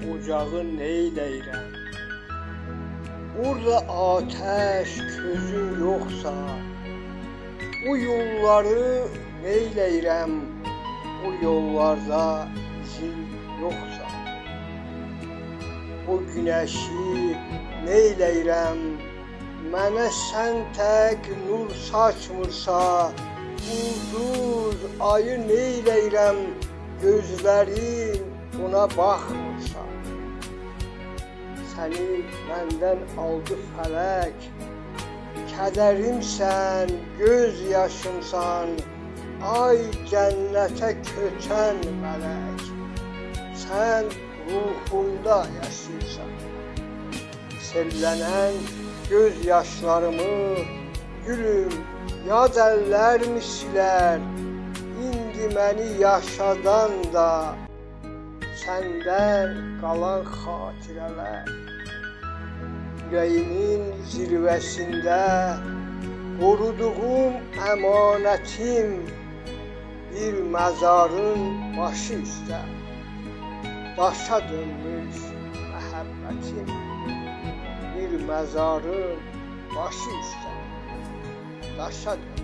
ocağı neyləyirəm? Burada ateş közün yoxsa, o yolları neyləyirəm? O yollarda izin yoxsa, o günəşi neyləyirəm? Mənə sən tək nur saçmırsa, ulduz ayı neyləyirəm? Gözlərin ona baxmırsa, səni məndən aldı fələk, kədərimsən, göz yaşımsan, ay cənnətə köçən mələk, sən ruhumda yaşayırsan. Sellənən göz yaşlarımı gülüm, yad əllər mi silər? İndi məni yaşadan da səndən qalan xatirələr. Ürəyimin zirvəsində qoruduğum əmanətim bir məzarın başı üstə, daşa dönmüş məhəbbətim bir məzarın başı üstə, daşa dönmüş.